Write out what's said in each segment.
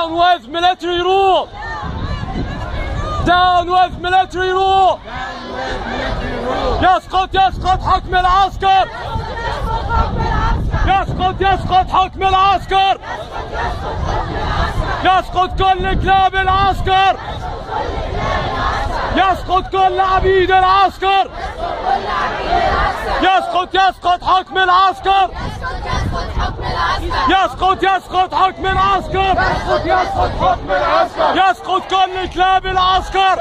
Down with military rule! Down with military rule! يسقط يسقط حكم العسكر! يسقط يسقط حكم العسكر! يسقط كل كلاب العسكر! يسقط كل عبيد العسكر! يسقط يسقط حكم العسكر! يسقط يسقط حكم العسكر! يسقط يسقط حكم العسكر! يسقط كل كلاب العسكر!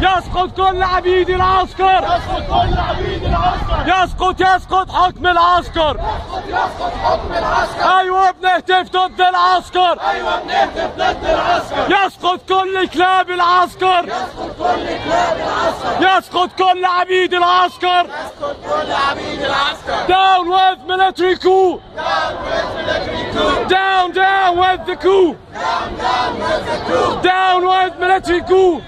يسقط كل عبيد العسكر! يسقط كل عبيد العسكر! يسقط يسقط حكم العسكر! يسقط حكم العسكر! ايوه بنهتف ضد العسكر! ايوه بنهتف ضد العسكر! يسقط كل كلاب العسكر! يسقط كل كلاب العسكر! يسقط كل عبيد العسكر! يسقط كل عبيد العسكر! Down with military coup! Down with military coup! Down down with the coup! Down with the coup! Down with military coup!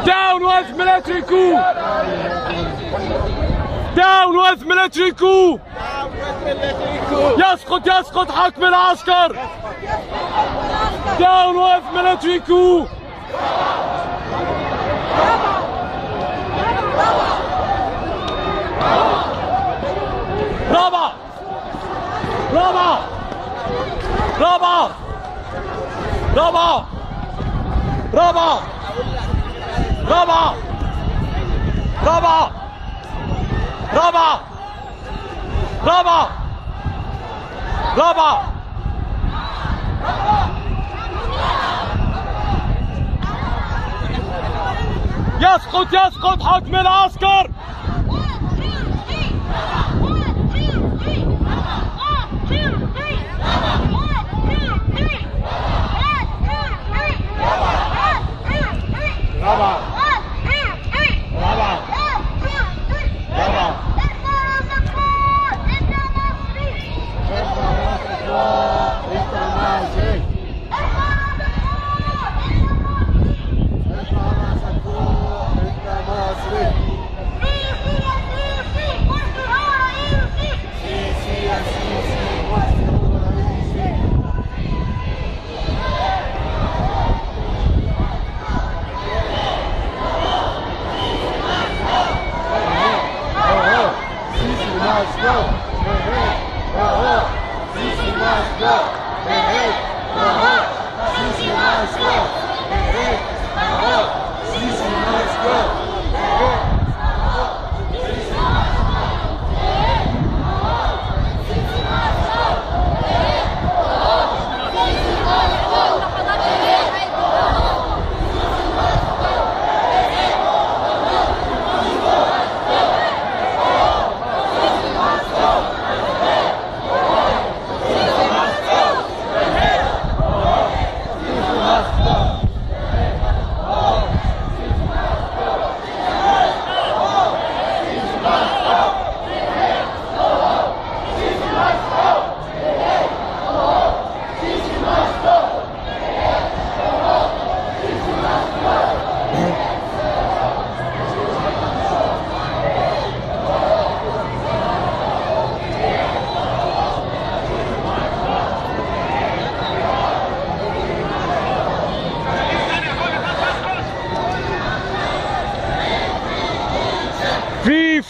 Down with military coup! Down with military coup! Down with military coup! يسقط يسقط حكم العسكر! Down with military coup! رابع رابع رابع رابع رابع رابع رابع رابع رابع رابع يسقط يسقط حكم العسكر!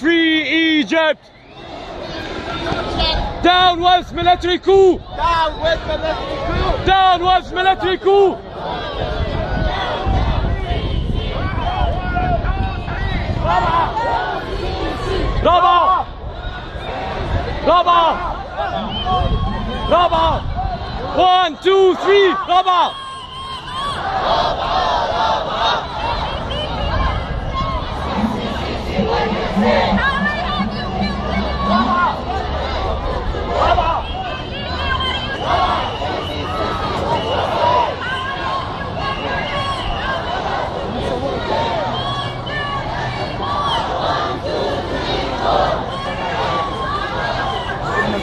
Free Egypt! Down with military coup! Down with military coup! Down with military coup! رابع رابع رابع 1 2 3 رابع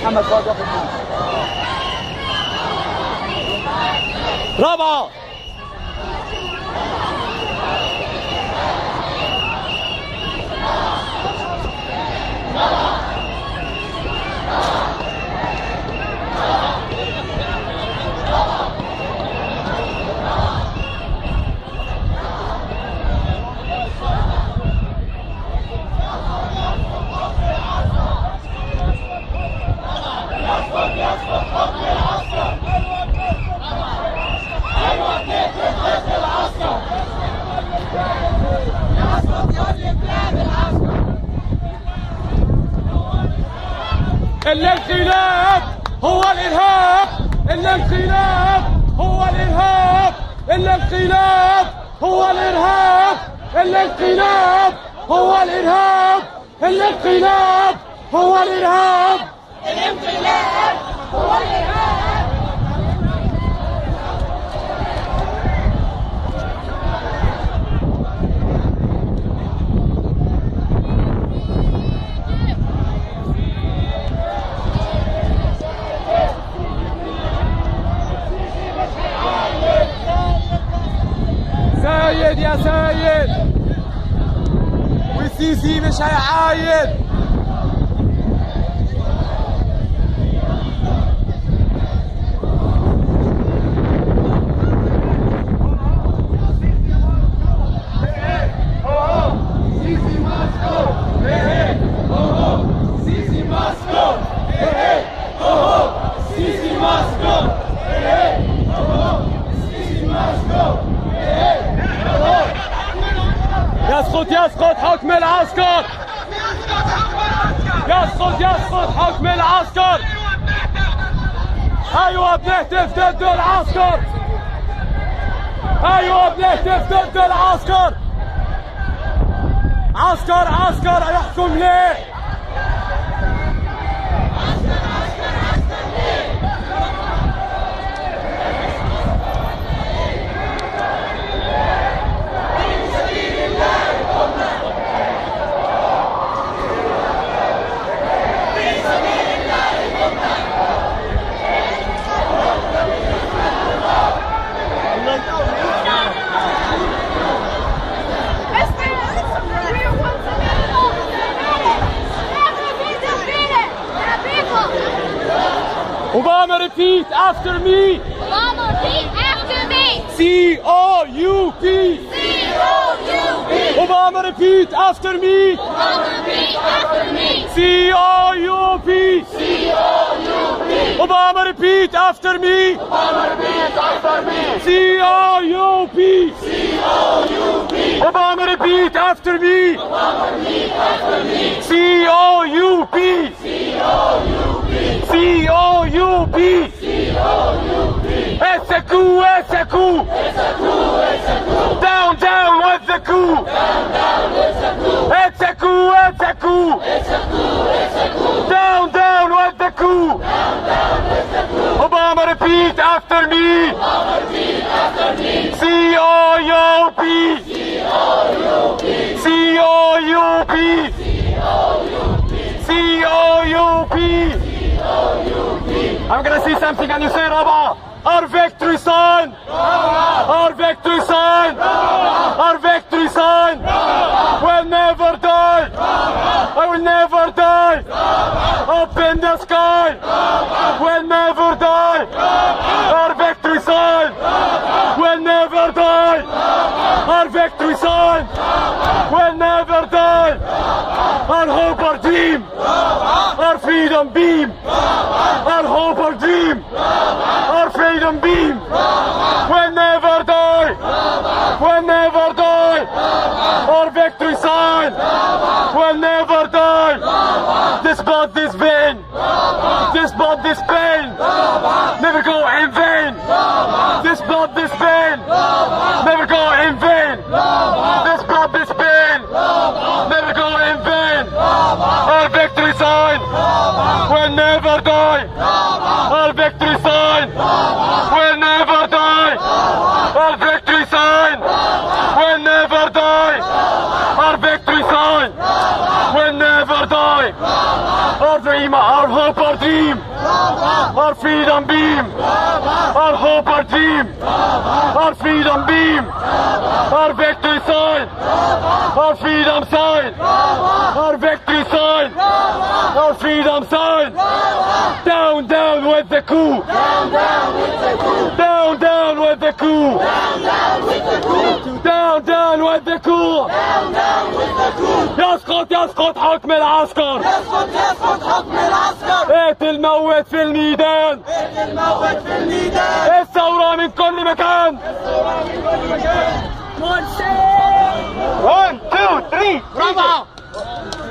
محمد فؤاد واخد رابعة الانقلاب هو الإرهاب. الانقلاب هو الإرهاب. الانقلاب هو الإرهاب. الانقلاب هو الإرهاب. الانقلاب هو الإرهاب. الانقلاب هو الإرهاب. سايد يا سايد، والسيسي مش هيعايد. يسقط حكم العسكر. يسقط حكم العسكر. ايوه بنهتف ضد العسكر. ايوه بنهتف ضد العسكر. عسكر يحكم ليه؟ Obama, repeat after me. Obama, repeat after me. C-O-U-P. C-O-U-P. Obama, repeat after me. Obama, repeat after me. C-O-U-P. C-O-U-P. Obama, repeat after me. Obama, repeat after me. C-O-U-P. C-O-U-P. Obama, repeat after me. Obama, repeat after me. C-O-U-P. C-O-U-P. C-O-U-P. C-O-U-P. It's a coup, it's a coup. It's a coup, it's a coup. Down, down with the coup. Down, down, it's a coup. It's a coup, it's a coup. It's a coup, it's a coup. Down, down with the coup. Down, down, it's a coup. Obama, repeat after me. Obama, repeat after me. C-O-U-P. C-O-U-P. C-O-U-P. C-O-U-P. C-O-U-P. I'm gonna say something and you say Rabah. Our victory sign. Our victory sign. Our victory sign will never die. I will never die. Up in the sky will never die. Our victory sign will never die. Our victory sign will never die. Our hope, our dream, our freedom beam, our hope, our dream, our freedom beam will never die. Will never die. Our victory sign will never die. This blood, this pain, this blood, this pain, never go in vain. This blood, this pain, never go in vain. This blood, this pain, never go in vain. Our victory sign will never die. Our victory sign will never die. Our victory sign will never die. Our victory sign will never die. Our dream, our hope, our dream, our freedom beam, our hope, our dream, our freedom beam, our victory sign, our freedom sign, our victory sign, our freedom sign. Down, down with the coup. Down, down with the coup. Down, down with the coup. Down, down with the coup. Down, down with the coup. Down, down with the coup. يسقط حكم العسكر. يسقط حكم العسكر. اقتل موت في الميدان. اقتل موت في الميدان. الثورة من كل مكان. الثورة من كل مكان. 1 2 3 رابعة.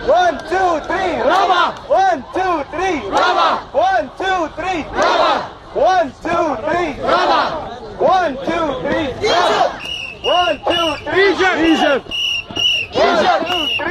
1 2 3 رابعة 1 2 3 رابعة 1 2 3 رابعة 1 2 3 رابعة 1 2 3 1 2 3 Egypt 1 2 3